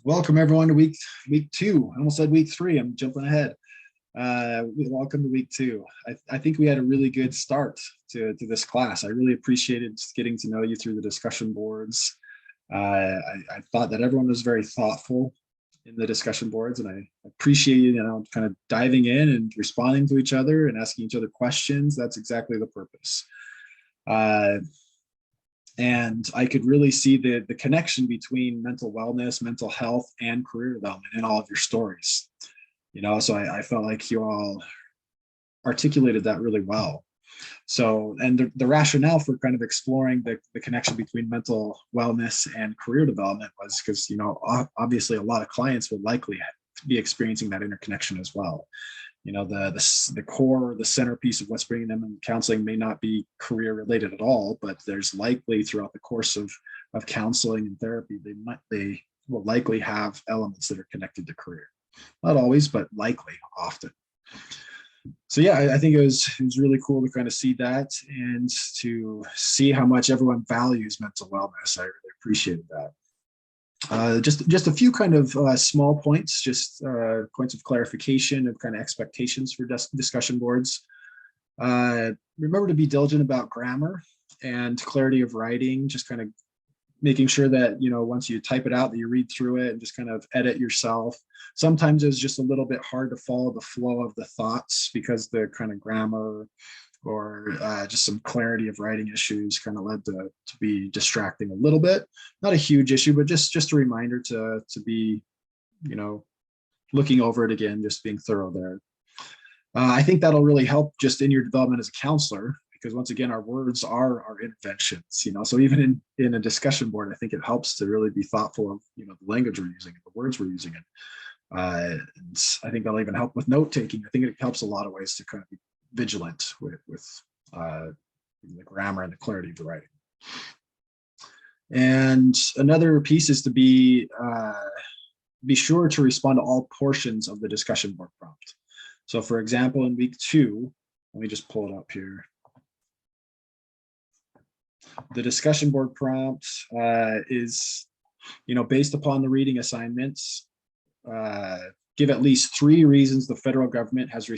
Welcome everyone to week two. I almost said week three. I'm jumping ahead. Welcome to week two. I think we had a really good start to this class. I really appreciated just getting to know you through the discussion boards. I thought that everyone was very thoughtful in the discussion boards, and I appreciate kind of diving in and responding to each other and asking each other questions. That's exactly the purpose. And I could really see the connection between mental wellness, mental health, and career development in all of your stories. So I felt like you all articulated that really well. So, and the rationale for kind of exploring the connection between mental wellness and career development was because, obviously a lot of clients would likely be experiencing that interconnection as well. The core, the centerpiece of what's bringing them in counseling may not be career related at all, but there's likely throughout the course of counseling and therapy, they will likely have elements that are connected to career. Not always, but likely, often. So yeah, I think it was really cool to kind of see that and to see how much everyone values mental wellness. I really appreciated that. Just a few kind of small points, just points of clarification of kind of expectations for discussion boards. Remember to be diligent about grammar and clarity of writing, just kind of making sure that, once you type it out, that you read through it and just kind of edit yourself. Sometimes it's just a little bit hard to follow the flow of the thoughts because the kind of grammar or just some clarity of writing issues kind of led to be distracting a little bit. Not a huge issue, but just a reminder to be, looking over it again, just being thorough there. I think that'll really help just in your development as a counselor, because once again, our words are our interventions, so even in a discussion board, I think it helps to really be thoughtful of, the language we're using, the words we're using. And I think that'll even help with note taking. I think it helps a lot of ways to kind of be vigilant with the grammar and the clarity of the writing. And another piece is to be sure to respond to all portions of the discussion board prompt. So for example, in week two, let me just pull it up here. The discussion board prompt is, based upon the reading assignments, give at least 3 reasons the federal government has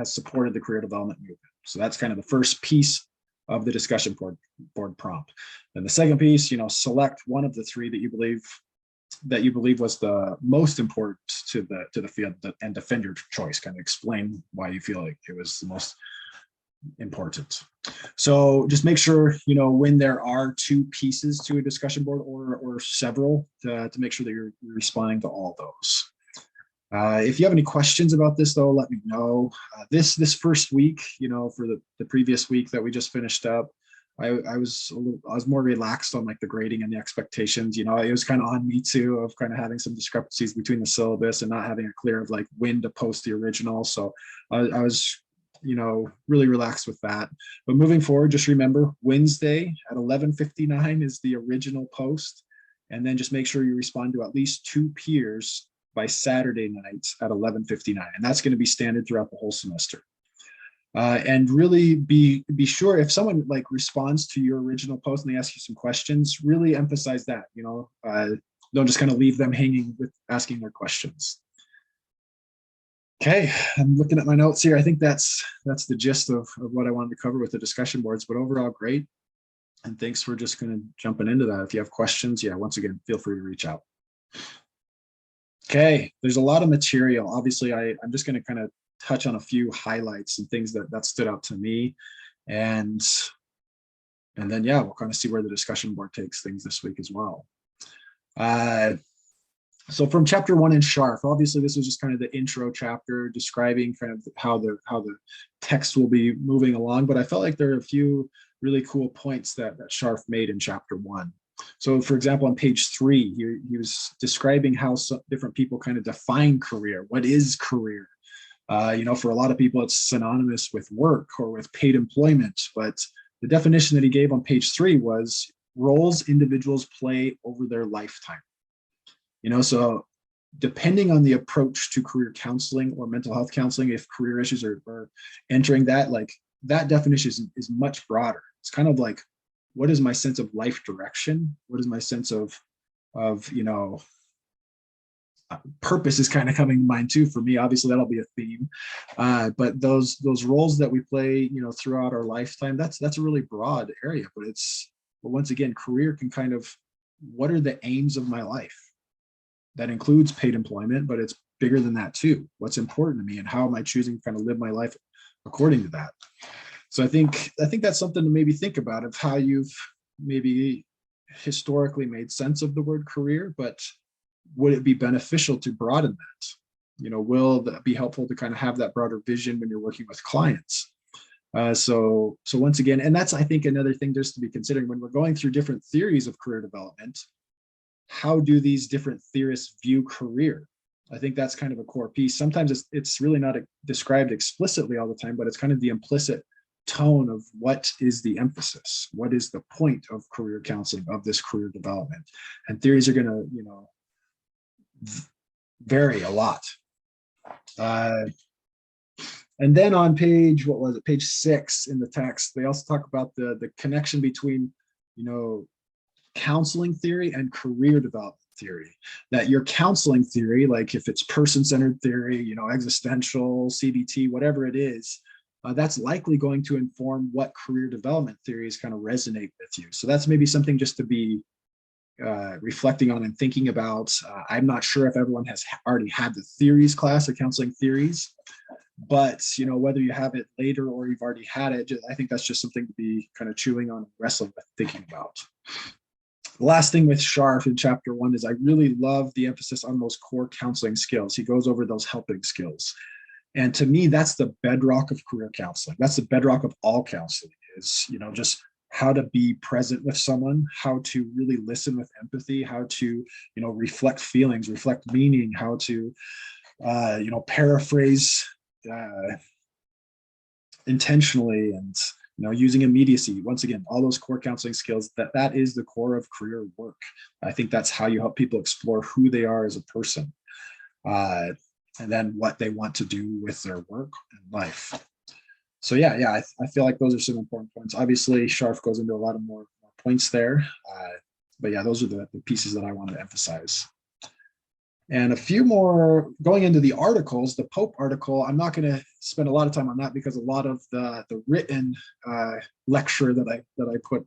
supported the career development movement. So that's kind of the first piece of the discussion board prompt. And the second piece, select one of the 3 that you believe was the most important to the field and defend your choice. Kind of explain why you feel like it was the most important. So just make sure, when there are 2 pieces to a discussion board or several, to make sure that you're responding to all those. If you have any questions about this, though, let me know. This first week, for the previous week that we just finished up, I was more relaxed on like the grading and the expectations. It was kind of on me too, of kind of having some discrepancies between the syllabus and not having a clear of like when to post the original. So I was, really relaxed with that. But moving forward, just remember Wednesday at 11:59 is the original post, and then just make sure you respond to at least 2 peers by Saturday night at 11:59, and that's going to be standard throughout the whole semester. And really be sure if someone like responds to your original post and they ask you some questions, really emphasize that. Don't just kind of leave them hanging with asking their questions. Okay, I'm looking at my notes here. I think that's the gist of what I wanted to cover with the discussion boards. But overall, great. And thanks for just kind of jumping into that. If you have questions, once again, feel free to reach out. Okay, there's a lot of material. Obviously, I'm just going to kind of touch on a few highlights and things that stood out to me. And then, we'll kind of see where the discussion board takes things this week as well. So from chapter 1 in Sharp, obviously this was just kind of the intro chapter describing kind of how the text will be moving along. But I felt like there are a few really cool points that Sharp made in chapter 1. So for example, on page 3, he was describing how different people kind of define career. What is career? For a lot of people, it's synonymous with work or with paid employment. But the definition that he gave on page 3 was roles individuals play over their lifetime. So depending on the approach to career counseling or mental health counseling, if career issues are entering that, like that definition is much broader. It's kind of like, what is my sense of life direction? What is my sense of purpose is kind of coming to mind too for me. Obviously, that'll be a theme. But those roles that we play, throughout our lifetime, that's a really broad area. But once again, career can kind of, what are the aims of my life? That includes paid employment, but it's bigger than that too. What's important to me, and how am I choosing to kind of live my life according to that? So I think that's something to maybe think about, of how you've maybe historically made sense of the word career, but would it be beneficial to broaden that? Will that be helpful to kind of have that broader vision when you're working with clients? So once again, and that's, I think, another thing just to be considering when we're going through different theories of career development. How do these different theorists view career? I think that's kind of a core piece. Sometimes it's really not described explicitly all the time, but it's kind of the implicit tone of what is the emphasis, what is the point of career counseling, of this career development. And theories are going to, vary a lot. And then on page 6 in the text, they also talk about the connection between, counseling theory and career development theory. That your counseling theory, like if it's person-centered theory, existential, CBT, whatever it is, that's likely going to inform what career development theories kind of resonate with you. So that's maybe something just to be reflecting on and thinking about. I'm not sure if everyone has already had the theories class, the counseling theories, but whether you have it later or you've already had it, I think that's just something to be kind of chewing on, wrestling with, thinking about. The last thing with Scharf in chapter 1 is I really love the emphasis on those core counseling skills. He goes over those helping skills. And to me, that's the bedrock of career counseling. That's the bedrock of all counseling, is, just how to be present with someone, how to really listen with empathy, how to, reflect feelings, reflect meaning, how to, paraphrase intentionally, and using immediacy. Once again, all those core counseling skills, that is the core of career work. I think that's how you help people explore who they are as a person, and then what they want to do with their work and life. So I feel like those are some important points. Obviously, Scharf goes into a lot of more points there, but yeah, those are the pieces that I want to emphasize. And a few more going into the articles. The Pope article, I'm not going to spend a lot of time on that, because a lot of the written lecture that I put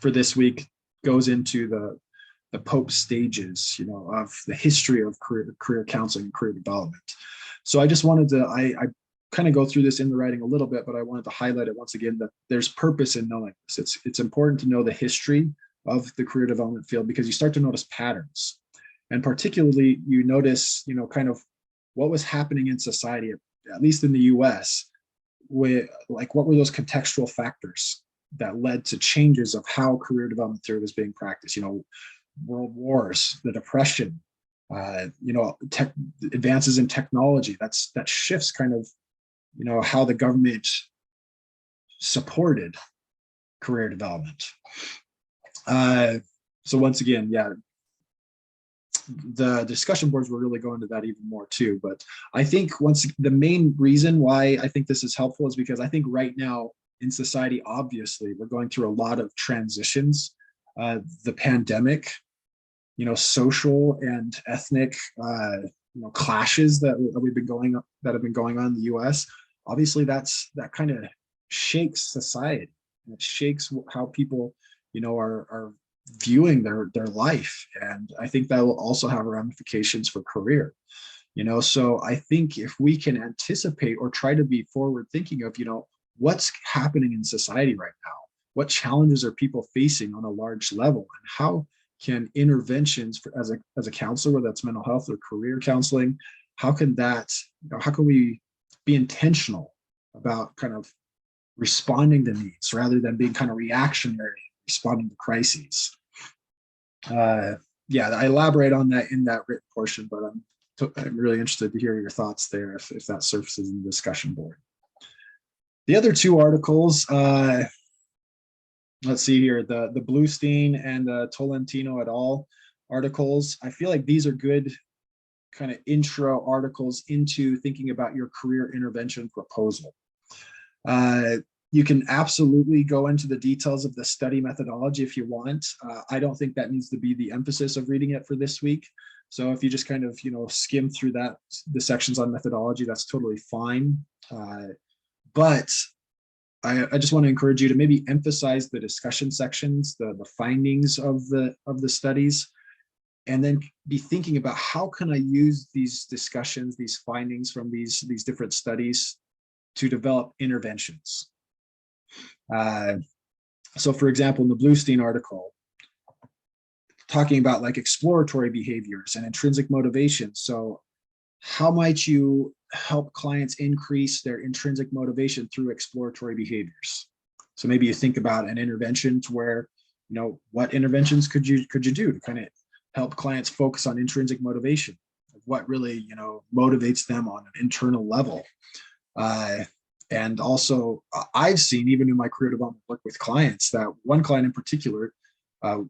for this week goes into the Pope stages, of the history of career counseling and career development. So I just wanted to, I kind of go through this in the writing a little bit, but I wanted to highlight it once again, that there's purpose in knowing this. It's important to know the history of the career development field, because you start to notice patterns. And particularly, you notice, kind of what was happening in society, at least in the US, with like, what were those contextual factors that led to changes of how career development theory was being practiced? World wars, the Depression, advances in technology. That shifts kind of, how the government supported career development. So once again, the discussion boards will really go into that even more too. But I think the main reason why I think this is helpful is because I think right now in society, obviously, we're going through a lot of transitions. The pandemic, social and ethnic, clashes that have been going on in the U.S. Obviously, that kind of shakes society, and it shakes how people, are viewing their life. And I think that will also have ramifications for career. So I think if we can anticipate or try to be forward thinking of, what's happening in society right now, what challenges are people facing on a large level, and how can interventions as a counselor, whether that's mental health or career counseling, how can we be intentional about kind of responding to needs rather than being kind of reactionary, responding to crises. I elaborate on that in that written portion, but I'm really interested to hear your thoughts there if that surfaces in the discussion board. The other two articles, let's see here, the Bluestein and the Tolentino et al. Articles. I feel like these are good kind of intro articles into thinking about your career intervention proposal. You can absolutely go into the details of the study methodology if you want. I don't think that needs to be the emphasis of reading it for this week. So if you just kind of, skim through the sections on methodology, that's totally fine. But I just want to encourage you to maybe emphasize the discussion sections, the findings of the studies, and then be thinking about how can I use these discussions, these findings from these different studies to develop interventions. So for example, in the Bluestein article, talking about like exploratory behaviors and intrinsic motivation. So how might you help clients increase their intrinsic motivation through exploratory behaviors? So maybe you think about an intervention to where, what interventions could you do to kind of help clients focus on intrinsic motivation, what really, motivates them on an internal level. And also I've seen, even in my career development work with clients, that one client in particular,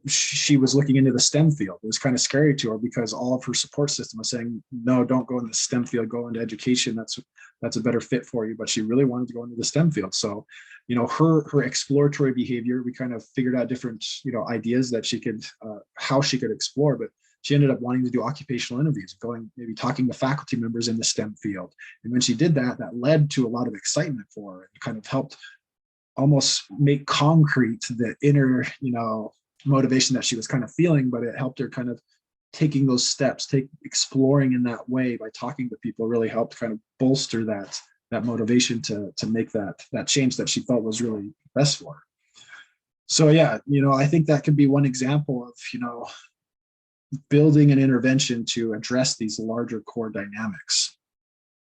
she was looking into the STEM field. It was kind of scary to her because all of her support system was saying, no, don't go in the STEM field, go into education. That's a better fit for you. But she really wanted to go into the STEM field. So, her exploratory behavior, we kind of figured out different, ideas that she could, how she could explore, but she ended up wanting to do occupational interviews, maybe talking to faculty members in the STEM field. And when she did that, that led to a lot of excitement for her and kind of helped almost make concrete the inner, motivation that she was kind of feeling, but it helped her kind of taking those steps, exploring in that way by talking to people really helped kind of bolster that motivation to make that change that she felt was really best for her. So yeah, I think that could be one example of, building an intervention to address these larger core dynamics.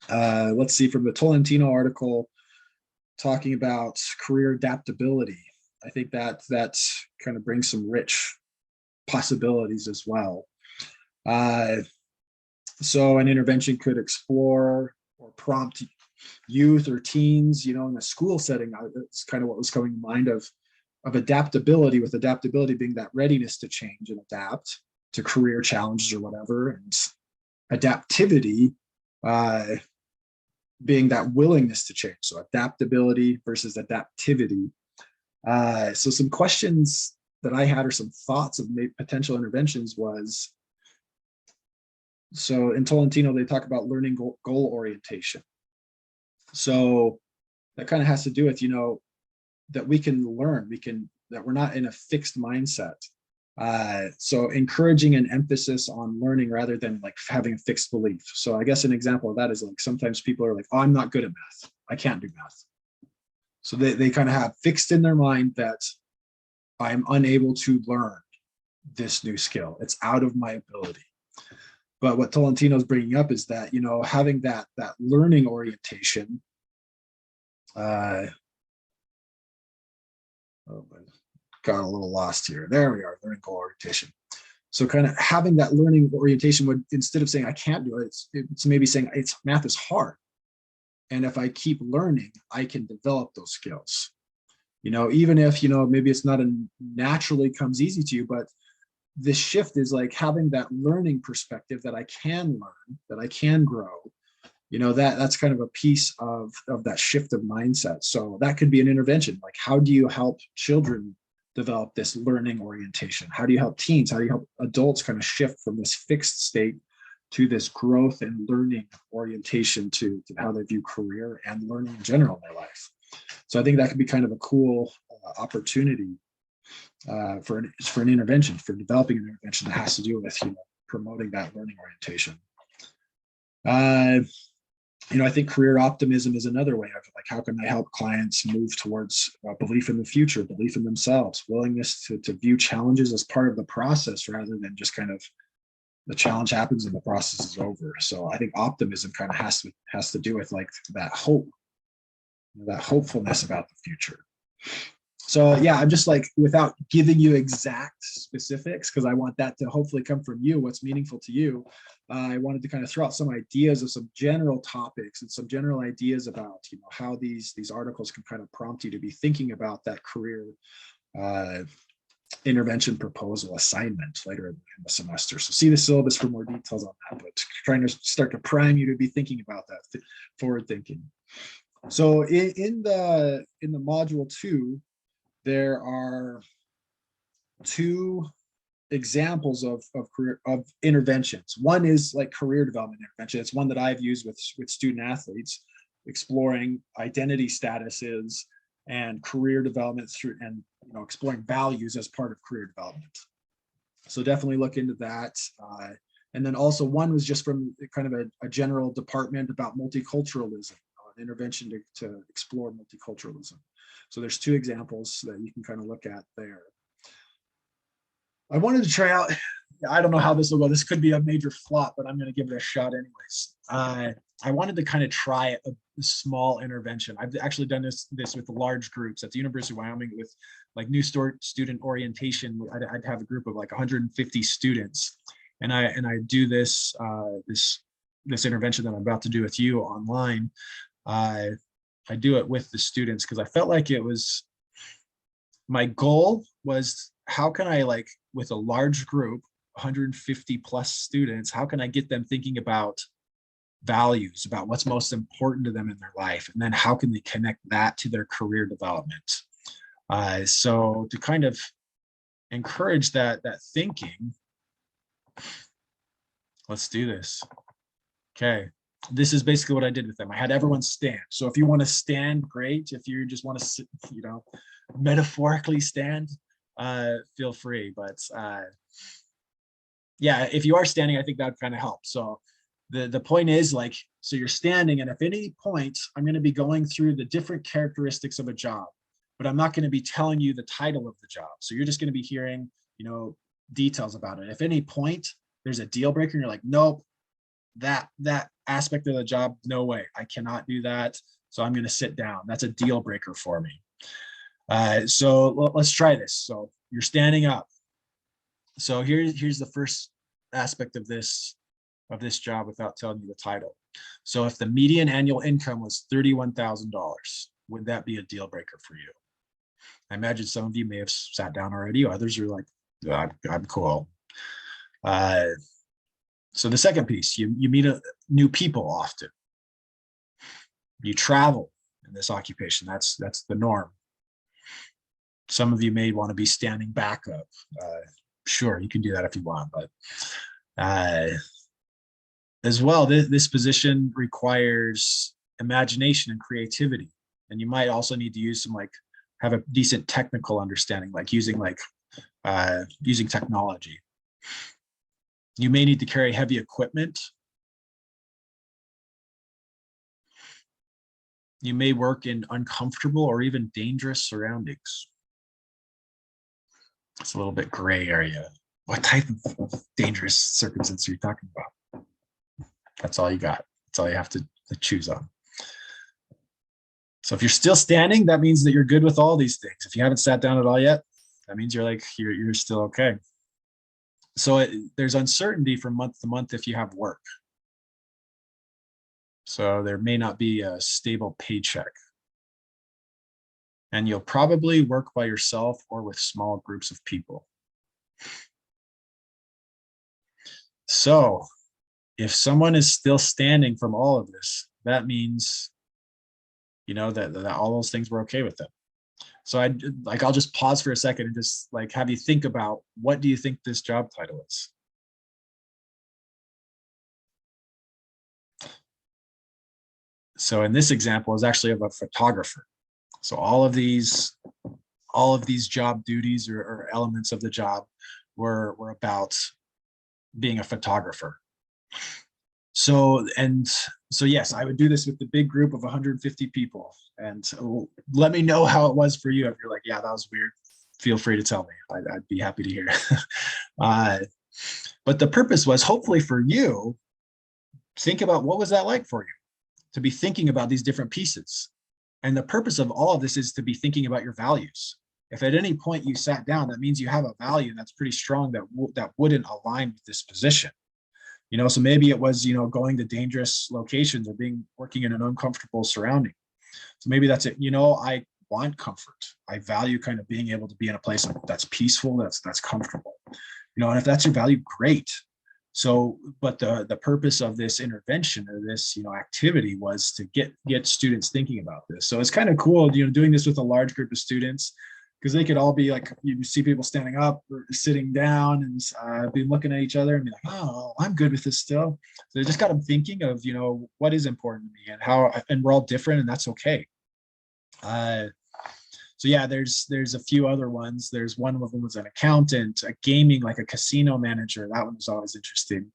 Let's see, from the Tolentino article talking about career adaptability, I think that kind of brings some rich possibilities as well. So an intervention could explore or prompt youth or teens, in a school setting. That's kind of what was coming to mind of adaptability, with adaptability being that readiness to change and adapt to career challenges or whatever, and adaptivity being that willingness to change. So adaptability versus adaptivity. So some questions that I had, or some thoughts of potential interventions, was, so in Tolentino, they talk about learning goal orientation. So that kind of has to do with, that we can learn, that we're not in a fixed mindset. So encouraging an emphasis on learning rather than like having a fixed belief. So I guess an example of that is like sometimes people are like, oh, I'm not good at math, I can't do math. So they kind of have fixed in their mind that I'm unable to learn this new skill. It's out of my ability. But what Tolentino's bringing up is that, having that learning orientation, got a little lost here. There we are, learning goal orientation. So kind of having that learning orientation would, instead of saying I can't do it, it's maybe saying math is hard. And if I keep learning, I can develop those skills. Even if, maybe it's not naturally comes easy to you, but this shift is like having that learning perspective that I can learn, that I can grow, that's kind of a piece of that shift of mindset. So that could be an intervention. Like, how do you help children develop this learning orientation? How do you help teens? How do you help adults kind of shift from this fixed state to this growth and learning orientation to how they view career and learning in general in their life? So I think that could be kind of a cool opportunity for an intervention, for developing an intervention that has to do with promoting that learning orientation. I think career optimism is another way of like, how can I help clients move towards belief in the future, belief in themselves, willingness to view challenges as part of the process rather than just kind of the challenge happens and the process is over. So I think optimism kind of has to do with like that hope, that hopefulness about the future. So yeah, I'm just like, without giving you exact specifics, because I want that to hopefully come from you, what's meaningful to you. I wanted to kind of throw out some ideas of some general topics and some general ideas about how these articles can kind of prompt you to be thinking about that career intervention proposal assignment later in the semester. So see the syllabus for more details on that, but trying to start to prime you to be thinking about that, forward thinking. So in the module 2, there are 2 examples of career of interventions. One is like career development intervention. It's one that I've used with student athletes, exploring identity statuses and career development through, and exploring values as part of career development. So definitely look into that. And then also one was just from kind of a general department about multiculturalism, intervention to explore multiculturalism. So there's two examples that you can kind of look at there. I wanted to try out, I don't know how this will go. This could be a major flop, but I'm going to give it a shot anyways. I wanted to kind of try a small intervention. I've actually done this with large groups at the University of Wyoming with like new student orientation. I'd have a group of like 150 students, and I do this intervention that I'm about to do with you online. I do it with the students because I felt like my goal was, how can I, like, with a large group, 150 plus students, how can I get them thinking about values, about what's most important to them in their life, and then how can they connect that to their career development? So to kind of encourage that thinking, let's do this. Okay, this is basically what I did with them. I had everyone stand. So if you want to stand, great. If you just want to sit, metaphorically stand, feel free. But yeah, if you are standing, I think that would kind of help. So the point is, like, so you're standing, and if at any point, I'm going to be going through the different characteristics of a job, but I'm not going to be telling you the title of the job. So you're just going to be hearing, details about it. If at any point there's a deal breaker and you're like, nope, that aspect of the job, no way, I cannot do that. So I'm going to sit down. That's a deal breaker for me. So let's try this. So you're standing up. So here's the first aspect of this job without telling you the title. So if the median annual income was $31,000, would that be a deal breaker for you? I imagine some of you may have sat down already. Others are like, oh, I'm cool. So the second piece, you meet new people often. You travel in this occupation. That's the norm. Some of you may want to be standing back up. Sure, you can do that if you want, but as well, this position requires imagination and creativity. And you might also need to use have a decent technical understanding, like using technology. You may need to carry heavy equipment. You may work in uncomfortable or even dangerous surroundings. It's a little bit gray area. What type of dangerous circumstance are you talking about? That's all you got. That's all you have to choose on. So if you're still standing, that means that you're good with all these things. If you haven't sat down at all yet, that means you're still okay. So there's uncertainty from month to month if you have work. So there may not be a stable paycheck. And you'll probably work by yourself or with small groups of people. So if someone is still standing from all of this, that means, that all those things were okay with them. So I'll just pause for a second and just have you think about, what do you think this job title is? So in this example is actually of a photographer. So all of these job duties or elements of the job were about being a photographer. So yes, I would do this with the big group of 150 people. And let me know how it was for you. If you're like, yeah, that was weird, feel free to tell me. I'd be happy to hear. But the purpose was, hopefully for you, think about, what was that like for you to be thinking about these different pieces. And the purpose of all of this is to be thinking about your values. If at any point you sat down, that means you have a value that's pretty strong that wouldn't align with this position. So maybe it was, going to dangerous locations or working in an uncomfortable surrounding. So maybe that's it. I want comfort. I value kind of being able to be in a place that's peaceful, that's comfortable. And if that's your value, great. So, but the purpose of this intervention or this, activity was to get students thinking about this. So it's kind of cool, doing this with a large group of students. because they could all be like, you see people standing up or sitting down and be looking at each other and be like, oh, I'm good with this still. So it just got them thinking of, you know, what is important to me and how, and we're all different, and that's okay. So yeah, there's a few other ones. There's one of them was an accountant, a gaming, like a casino manager. That one was always interesting.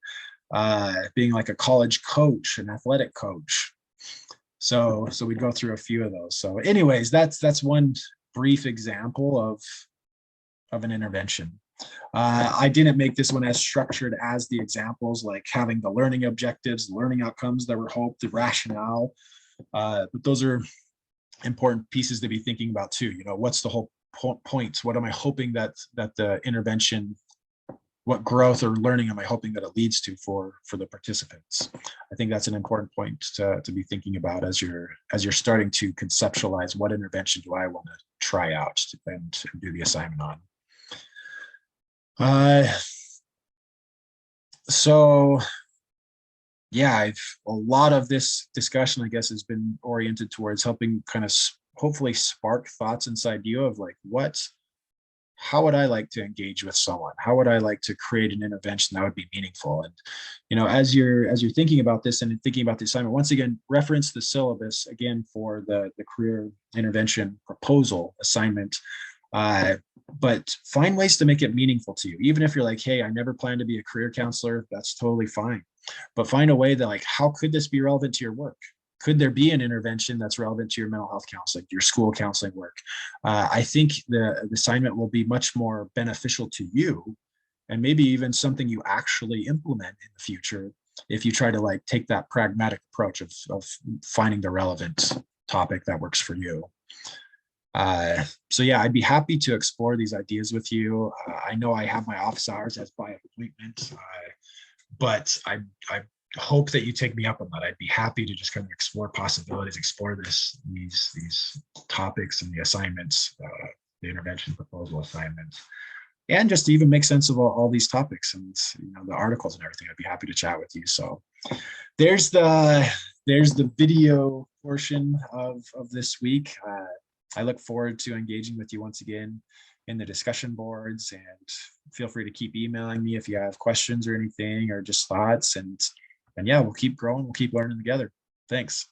Being like a college coach, an athletic coach. So we'd go through a few of those. So anyways, that's one brief example of an intervention. I didn't make this one as structured as the examples, like having the learning objectives, learning outcomes that were hoped, the rationale. But those are important pieces to be thinking about too. You know, what's the whole point? What am I hoping that the intervention, what growth or learning am I hoping that it leads to for the participants? I think that's an important point to be thinking about as you're starting to conceptualize what intervention do I want to try out and do the assignment on. So yeah, a lot of this discussion, I guess, has been oriented towards helping kind of hopefully spark thoughts inside you of like, how would I like to engage with someone? How would I like to create an intervention that would be meaningful? And, you know, as you're thinking about this and thinking about the assignment, once again, reference the syllabus again for the career intervention proposal assignment. But find ways to make it meaningful to you. Even if you're like, hey, I never planned to be a career counselor, that's totally fine. But find a way that like, how could this be relevant to your work? Could there be an intervention that's relevant to your mental health counseling, your school counseling work? I think the assignment will be much more beneficial to you, and maybe even something you actually implement in the future if you try to like take that pragmatic approach of finding the relevant topic that works for you. So yeah, I'd be happy to explore these ideas with you. I know I have my office hours as by appointment, but I hope that you take me up on that. I'd be happy to just kind of explore possibilities, explore these topics and the assignments, the intervention proposal assignments, and just to even make sense of all these topics and, you know, the articles and everything. I'd be happy to chat with you. So there's the video portion of this week. I look forward to engaging with you once again in the discussion boards, and feel free to keep emailing me if you have questions or anything or just thoughts. And yeah, we'll keep growing. We'll keep learning together. Thanks.